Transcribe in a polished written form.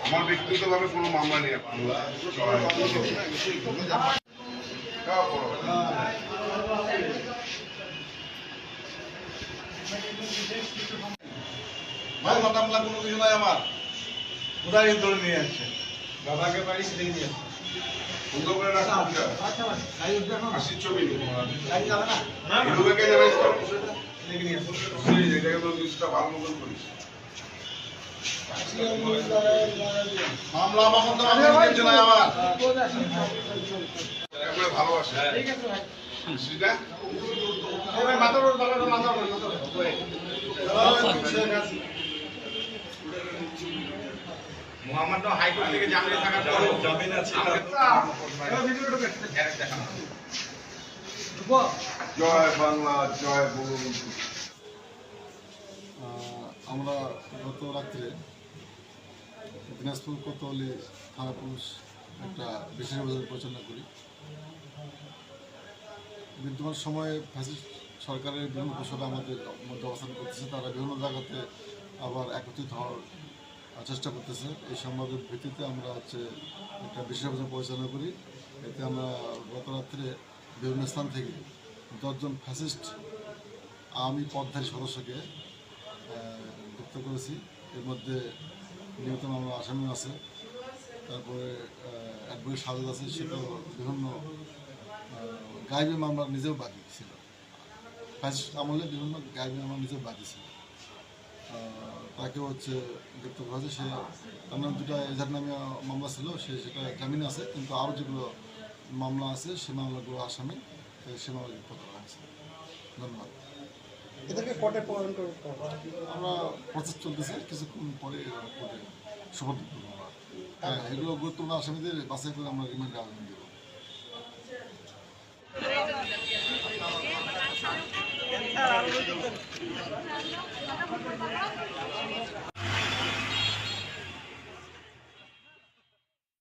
আমার ব্যক্তিগতভাবে কোনো মামলা নেই। ভাই মামলা কোনো কিছু নাই, আমার উদাহরণ ধরে নিয়ে আসছে দাদাকে বাড়ি সেটাই নিয়ে আসছে সুন্দর করে রাখা আসি ছবি ভালো মতন করিস। মামলা আমার তো কিছু নাই, আমার ভালোবাসে মোহাম্মদ হাইকোর্ট থেকে জামিনে থাকার পর জামিন আছে। জয় বাংলা, জয় বঙ্গবন্ধু। আমরা গত রাত্রে দিনাজপুর কোতোয়ালি থানা পুলিশ একটা বিশেষ অভিযান পরিচালনা করি। বিদ্যমান সময়ে ফ্যাসিস্ট সরকারের বিভিন্ন কৌশলে আমাদের মধ্যে অবস্থান করতেছে। তারা বিভিন্ন জায়গাতে আবার একত্রিত হওয়ার চেষ্টা করতেছে। এই সংবাদের ভিত্তিতে আমরা একটা বিশেষ অভিযান পরিচালনা করি। এতে আমরা গত রাত্রে বিভিন্ন স্থান থেকে 10 জন ফ্যাসিস্ট আওয়ামী পদধারী সদস্যকে গ্রেপ্তার করেছি। এর মধ্যে নিহত মামলা আসামি আছে, তারপরে অ্যাডভোকেট সাজেদ আছে, সেটাও বিভিন্ন গায়েবী মামলা নিজেও বাকি ছিল। ফ্যাসিস্ট আমলে বিভিন্ন গায়েবী মামলা নিজেও বাকি ছিল। তাকেও গ্রেপ্তার করা হয়েছে। তার নাম দুটা এজার নামে মামলা ছিল, সেটা জামিন আছে, কিন্তু আরও যেগুলো মামলা আছে সে মামলাগুলো আসামি, সে মামলা গ্রেপ্তার করা হয়েছে। ধন্যবাদ। এদেরকে কোর্টে প্রদান আমরা প্রসেস চলতেছে, কিছুক্ষণ পরে কোর্টে সুপর্দ করবো। হ্যাঁ, এগুলো গুরুত্বপূর্ণ আসামিদের বাছাই করে আমরা রিমান্ডে আবেদন দেব।